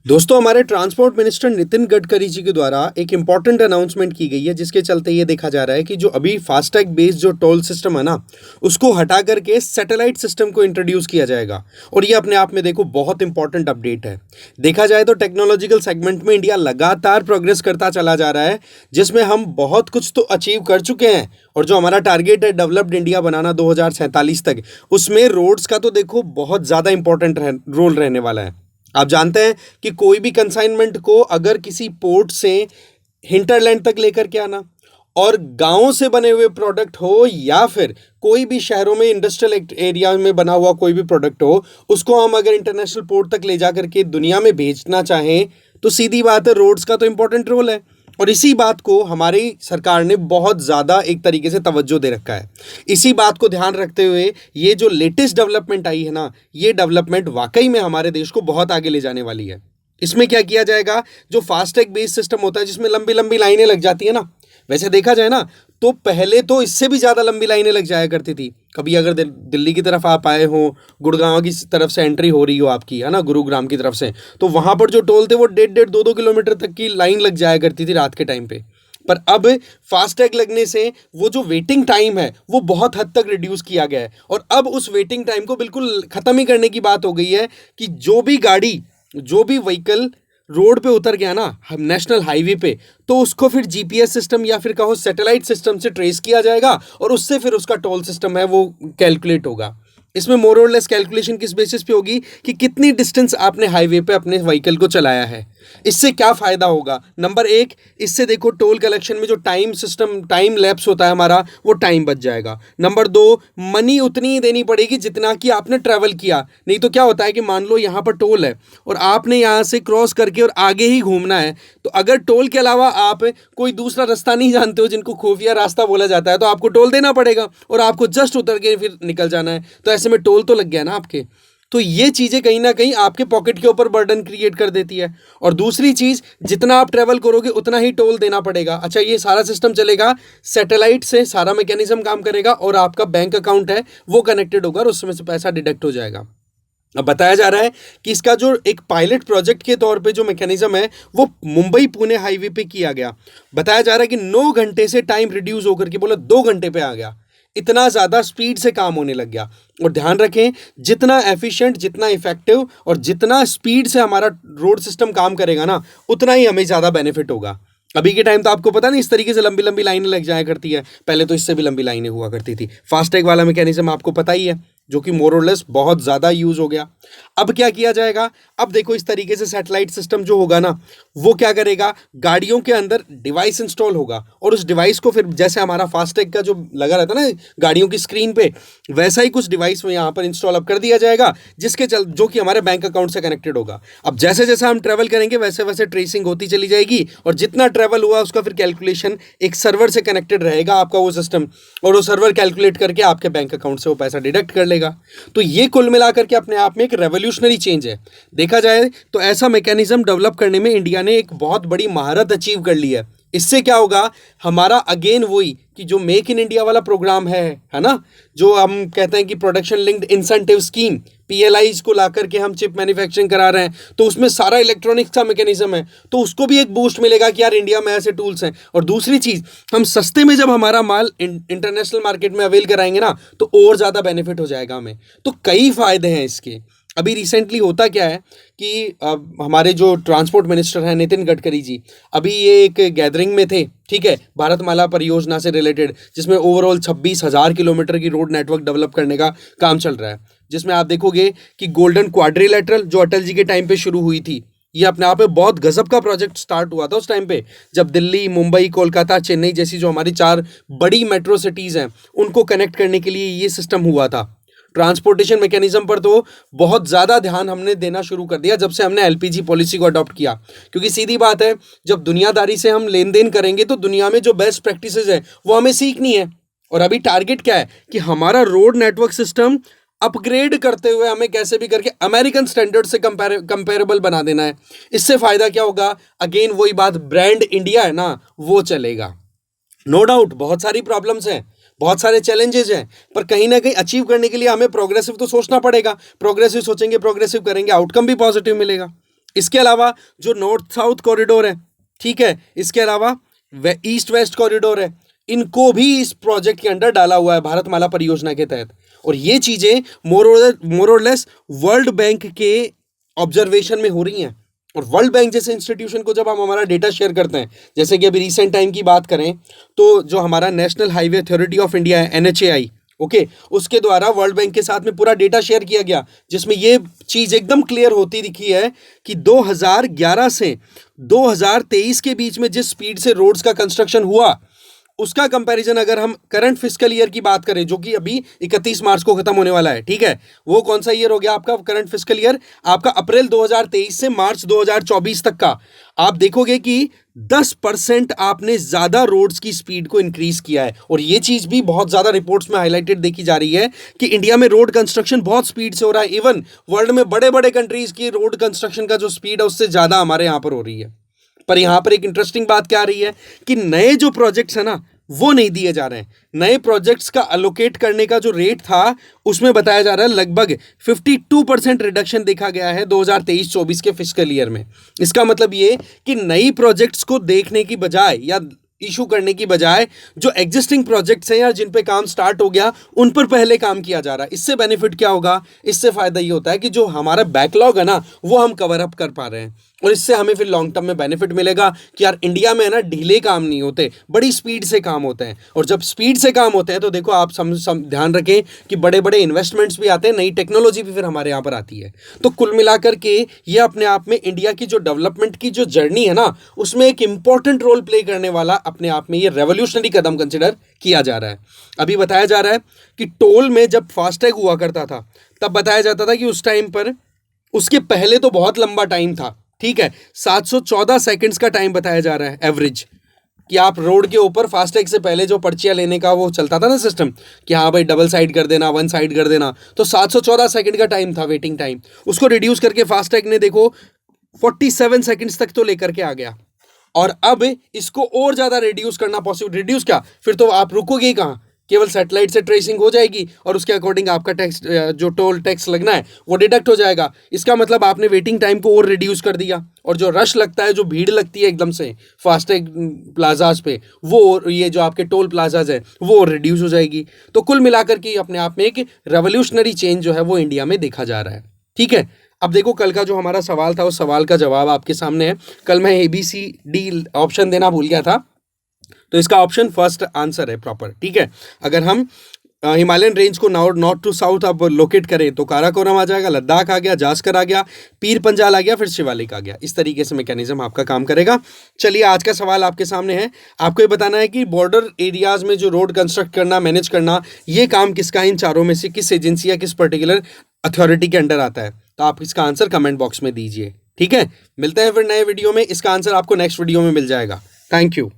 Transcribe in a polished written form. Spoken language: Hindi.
दोस्तों, हमारे ट्रांसपोर्ट मिनिस्टर नितिन गडकरी जी के द्वारा एक इम्पॉर्टेंट अनाउंसमेंट की गई है, जिसके चलते ये देखा जा रहा है कि जो अभी फास्टैग बेस्ड जो टोल सिस्टम है ना, उसको हटा करके सैटेलाइट सिस्टम को इंट्रोड्यूस किया जाएगा। और ये अपने आप में देखो बहुत इंपॉर्टेंट अपडेट है। देखा जाए तो टेक्नोलॉजिकल सेगमेंट में इंडिया लगातार प्रोग्रेस करता चला जा रहा है, जिसमें हम बहुत कुछ तो अचीव कर चुके हैं। और जो हमारा टारगेट है डेवलप्ड इंडिया बनाना 2047 तक, उसमें रोड्स का तो देखो बहुत ज़्यादा इंपॉर्टेंट रोल रहने वाला है। आप जानते हैं कि कोई भी कंसाइनमेंट को अगर किसी पोर्ट से हिंटरलैंड तक लेकर के आना, और गांवों से बने हुए प्रोडक्ट हो या फिर कोई भी शहरों में इंडस्ट्रियल एरिया में बना हुआ कोई भी प्रोडक्ट हो, उसको हम अगर इंटरनेशनल पोर्ट तक ले जा करके दुनिया में भेजना चाहें, तो सीधी बात है रोड्स का तो इंपॉर्टेंट रोल है। और इसी बात को हमारी सरकार ने बहुत ज़्यादा एक तरीके से तवज्जो दे रखा है। इसी बात को ध्यान रखते हुए ये जो लेटेस्ट डेवलपमेंट आई है ना, ये डेवलपमेंट वाकई में हमारे देश को बहुत आगे ले जाने वाली है। इसमें क्या किया जाएगा, जो फास्टैग बेस्ड सिस्टम होता है जिसमें लंबी लंबी लाइनें लग जाती है ना, वैसे देखा जाए ना तो पहले तो इससे भी ज़्यादा लंबी लाइनें लग जाया करती थी। कभी अगर दिल्ली की तरफ आप आए हो, गुड़गांव की तरफ से एंट्री हो रही हो आपकी, है ना, गुरुग्राम की तरफ से, तो वहाँ पर जो टोल थे वो 1.5-2 किलोमीटर तक की लाइन लग जाया करती थी रात के टाइम पे। पर अब फास्टैग लगने से वो जो वेटिंग टाइम है वो बहुत हद तक रिड्यूस किया गया है। और अब उस वेटिंग टाइम को बिल्कुल ख़त्म ही करने की बात हो गई है कि जो भी गाड़ी, जो भी व्हीकल रोड पे उतर गया ना, हम नेशनल हाईवे पे, तो उसको फिर जीपीएस सिस्टम या फिर कहो सैटेलाइट सिस्टम से ट्रेस किया जाएगा और उससे फिर उसका टोल सिस्टम है वो कैलकुलेट होगा। इसमें मोर और लेस कैलकुलेशन किस बेसिस पे होगी कि कितनी डिस्टेंस आपने हाईवे पे अपने व्हीकल को चलाया है। इससे क्या फ़ायदा होगा? नंबर एक, इससे देखो टोल कलेक्शन में जो टाइम सिस्टम, टाइम लैप्स होता है हमारा, वो टाइम बच जाएगा। नंबर दो, मनी उतनी ही देनी पड़ेगी जितना कि आपने ट्रैवल किया। नहीं तो क्या होता है कि मान लो यहाँ पर टोल है और आपने यहाँ से क्रॉस करके और आगे ही घूमना है, तो अगर टोल के अलावा आप कोई दूसरा रास्ता नहीं जानते हो, जिनको खुफिया रास्ता बोला जाता है, तो आपको टोल देना पड़ेगा और आपको जस्ट उतर के फिर निकल जाना है। तो ऐसे में टोल तो लग गया ना आपके। तो ये चीज़ें कहीं ना कहीं आपके पॉकेट के ऊपर बर्डन क्रिएट कर देती है। और दूसरी चीज़, जितना आप ट्रैवल करोगे उतना ही टोल देना पड़ेगा। अच्छा, ये सारा सिस्टम चलेगा सैटेलाइट से, सारा मैकेनिज्म काम करेगा और आपका बैंक अकाउंट है वो कनेक्टेड होगा और उसमें से पैसा डिडक्ट हो जाएगा। अब बताया जा रहा है कि इसका जो एक पायलट प्रोजेक्ट के तौर पे जो मैकेनिज्म है वो मुंबई पुणे हाईवे पे किया गया। बताया जा रहा है कि 9 घंटे से टाइम रिड्यूस होकर के बोला 2 घंटे पे आ गया। इतना ज़्यादा स्पीड से काम होने लग गया। और ध्यान रखें, जितना एफिशिएंट, जितना इफेक्टिव और जितना स्पीड से हमारा रोड सिस्टम काम करेगा ना, उतना ही हमें ज़्यादा बेनिफिट होगा। अभी के टाइम तो आपको पता नहीं, इस तरीके से लंबी लंबी लाइनें लग जाया करती है। पहले तो इससे भी लंबी लाइनें हुआ करती थी। फास्टैग वाला मैकेनिज्म आपको पता ही है, जो कि मोर और लेस बहुत ज़्यादा यूज़ हो गया। अब क्या किया जाएगा? अब देखो, इस तरीके से सैटेलाइट सिस्टम जो होगा ना, वो क्या करेगा, गाड़ियों के अंदर डिवाइस इंस्टॉल होगा और उस डिवाइस को फिर जैसे हमारा फास्टैग का जो लगा रहता है ना गाड़ियों की स्क्रीन पे, वैसा ही कुछ डिवाइस में यहाँ पर इंस्टॉल अप कर दिया जाएगा, जो कि हमारे बैंक अकाउंट से कनेक्टेड होगा। अब जैसे जैसे हम ट्रैवल करेंगे वैसे वैसे ट्रेसिंग होती चली जाएगी और जितना ट्रैवल हुआ उसका फिर कैलकुलेशन एक सर्वर से कनेक्टेड रहेगा आपका वो सिस्टम, और वो सर्वर कैलकुलेट करके आपके बैंक अकाउंट से वो पैसा डिडक्ट कर लेगा। तो ये कुल मिलाकर के अपने आप में एक रेवोल्यूशनरी चेंज है। देखा जाए तो ऐसा मैकेनिज्म डेवलप करने में इंडिया ने एक बहुत बड़ी महारत अचीव कर ली है। इससे क्या होगा, हमारा अगेन वही कि जो मेक इन इंडिया वाला प्रोग्राम है ना, जो हम कहते हैं कि प्रोडक्शन लिंक्ड इंसेंटिव स्कीम, पीएलआईज को ला करके हम चिप मैन्युफैक्चरिंग करा रहे हैं, तो उसमें सारा इलेक्ट्रॉनिक्स का मैकेनिज्म है, तो उसको भी एक बूस्ट मिलेगा कि यार इंडिया में ऐसे टूल्स हैं। और दूसरी चीज़, हम सस्ते में जब हमारा माल इंटरनेशनल मार्केट में अवेल कराएंगे ना, तो और ज़्यादा बेनिफिट हो जाएगा हमें। तो कई फ़ायदे हैं इसके। अभी रिसेंटली होता क्या है कि हमारे जो ट्रांसपोर्ट मिनिस्टर हैं नितिन गडकरी जी, अभी ये एक गैदरिंग में थे, ठीक है, भारतमाला परियोजना से रिलेटेड, जिसमें ओवरऑल 26,000 किलोमीटर की रोड नेटवर्क डेवलप करने का काम चल रहा है। जिसमें आप देखोगे कि गोल्डन क्वाड्रिलेटरल जो अटल जी के टाइम पे शुरू हुई थी, ये अपने आप में बहुत गजब का प्रोजेक्ट स्टार्ट हुआ था उस टाइम पे, जब दिल्ली, मुंबई, कोलकाता, चेन्नई जैसी जो हमारी 4 बड़ी मेट्रो सिटीज़ हैं उनको कनेक्ट करने के लिए ये सिस्टम हुआ था। ट्रांसपोर्टेशन मैकेनिज्म पर तो बहुत ज़्यादा ध्यान हमने देना शुरू कर दिया जब से हमने एलपीजी पॉलिसी को अडॉप्ट किया, क्योंकि सीधी बात है, जब दुनियादारी से हम लेन देन करेंगे तो दुनिया में जो बेस्ट प्रैक्टिसेस है वो हमें सीखनी है। और अभी टारगेट क्या है कि हमारा रोड नेटवर्क सिस्टम अपग्रेड करते हुए हमें कैसे भी करके अमेरिकन स्टैंडर्ड से कंपेरेबल बना देना है। इससे फ़ायदा क्या होगा? अगेन वही बात, ब्रांड इंडिया है ना, वो चलेगा। नो डाउट बहुत सारी प्रॉब्लम्स हैं, बहुत सारे चैलेंजेस हैं, पर कहीं ना कहीं अचीव करने के लिए हमें प्रोग्रेसिव तो सोचना पड़ेगा। प्रोग्रेसिव सोचेंगे, प्रोग्रेसिव करेंगे, आउटकम भी पॉजिटिव मिलेगा। इसके अलावा जो नॉर्थ साउथ कॉरिडोर है, ठीक है, इसके अलावा ईस्ट वेस्ट कॉरिडोर है, इनको भी इस प्रोजेक्ट के अंडर डाला हुआ है भारतमाला परियोजना के तहत। और ये चीजें मोर और लेस वर्ल्ड बैंक के ऑब्जर्वेशन में हो रही हैं। और वर्ल्ड बैंक जैसे इंस्टीट्यूशन को जब हम हमारा डेटा शेयर करते हैं, जैसे कि अभी रिसेंट टाइम की बात करें तो जो हमारा national highway authority of India है, NHAI, ओके, उसके द्वारा वर्ल्ड बैंक के साथ में पूरा डेटा शेयर किया गया, जिसमें ये चीज एकदम क्लियर होती दिखी है कि 2011 से 2023 के बीच में जिस स्पीड से रोड्स का कंस्ट्रक्शन हुआ, उसका कंपैरिजन अगर हम करंट फिस्कल ईयर की बात करें, जो कि अभी 31 मार्च को खत्म होने वाला है, ठीक है, वो कौन सा ईयर हो गया आपका करंट फिस्कल ईयर? आपका अप्रैल 2023 से मार्च 2024 तक का। आप देखोगे कि 10% आपने ज्यादा रोड्स की स्पीड को इंक्रीज किया है। और ये चीज भी बहुत ज्यादा रिपोर्ट्स में हाईलाइटेड देखी जा रही है कि इंडिया में रोड कंस्ट्रक्शन बहुत स्पीड से हो रहा है। इवन वर्ल्ड में बड़े बड़े कंट्रीज की रोड कंस्ट्रक्शन का जो स्पीड है उससे ज्यादा हमारे यहां पर हो रही है। पर यहां पर एक इंटरेस्टिंग बात क्या आ रही है कि नए जो प्रोजेक्ट्स है ना, वो नहीं दिए जा रहे हैं। नए प्रोजेक्ट्स का अलोकेट करने का जो रेट था उसमें बताया जा रहा है लगभग 52% रिडक्शन देखा गया है 2023-24 के फिस्कल ईयर में। इसका मतलब ये कि नई प्रोजेक्ट्स को देखने की बजाय या इशू करने की बजाय जो एग्जिस्टिंग प्रोजेक्ट्स हैं या जिन पे काम स्टार्ट हो गया उन पर पहले काम किया जा रहा है। इससे बेनिफिट क्या होगा? इससे फायदा ये होता है कि जो हमारा बैकलॉग है ना, वो हम कवर अप कर पा रहे हैं। और इससे हमें फिर लॉन्ग टर्म में बेनिफिट मिलेगा कि यार इंडिया में है ना ढीले काम नहीं होते, बड़ी स्पीड से काम होते हैं। और जब स्पीड से काम होते हैं तो देखो आप ध्यान रखें कि बड़े बड़े इन्वेस्टमेंट्स भी आते हैं, नई टेक्नोलॉजी भी फिर हमारे यहाँ पर आती है। तो कुल मिलाकर के ये अपने आप में इंडिया की जो डेवलपमेंट की जो जर्नी है ना, उसमें एक इंपॉर्टेंट रोल प्ले करने वाला अपने आप में ये रेवोल्यूशनरी कदम कंसिडर किया जा रहा है। अभी बताया जा रहा है कि टोल में जब फास्टैग हुआ करता था तब बताया जाता था कि उस टाइम पर, उसके पहले तो बहुत लंबा टाइम था, ठीक है, 714 सेकंड्स का टाइम बताया जा रहा है एवरेज, कि आप रोड के ऊपर फास्टैग से पहले जो पर्चियां लेने का वो चलता था ना सिस्टम, कि हाँ भाई डबल साइड कर देना, वन साइड कर देना, तो 714 सेकंड का टाइम था वेटिंग टाइम। उसको रिड्यूस करके फास्टैग ने देखो 47 सेकंड्स तक तो लेकर के आ गया। और अब इसको और ज्यादा रिड्यूस करना पॉसिबल, रिड्यूस क्या, फिर तो आप रुकोगे ही कहाँ, केवल सैटेलाइट से ट्रेसिंग हो जाएगी और उसके अकॉर्डिंग आपका टैक्स, जो टोल टैक्स लगना है वो डिडक्ट हो जाएगा। इसका मतलब आपने वेटिंग टाइम को और रिड्यूस कर दिया, और जो रश लगता है, जो भीड़ लगती है एकदम से फास्टैग प्लाजाज पे, वो ये जो आपके टोल प्लाजाज है वो रिड्यूस हो जाएगी। तो कुल मिलाकर के अपने आप में एक रेवोल्यूशनरी चेंज जो है वो इंडिया में देखा जा रहा है, ठीक है। अब देखो कल का जो हमारा सवाल था उस सवाल का जवाब आपके सामने है। कल मैं ABCD ऑप्शन देना भूल गया था, तो इसका ऑप्शन फर्स्ट आंसर है प्रॉपर, ठीक है। अगर हम हिमालयन रेंज को नॉर्थ टू साउथ अब लोकेट करें तो काराकोरम आ जाएगा, लद्दाख आ गया, जास्कर आ गया, पीर पंजाल आ गया, फिर शिवालिक आ गया। इस तरीके से मैकेनिज्म आपका काम करेगा। चलिए आज का सवाल आपके सामने है। आपको ये बताना है कि बॉर्डर एरियाज में जो रोड कंस्ट्रक्ट करना, मैनेज करना, ये काम किसका, इन चारों में से किस एजेंसी या किस पर्टिकुलर अथॉरिटी के अंडर आता है? तो आप इसका आंसर कमेंट बॉक्स में दीजिए, ठीक है। मिलते हैं फिर नए वीडियो में। इसका आंसर आपको नेक्स्ट वीडियो में मिल जाएगा। Thank you.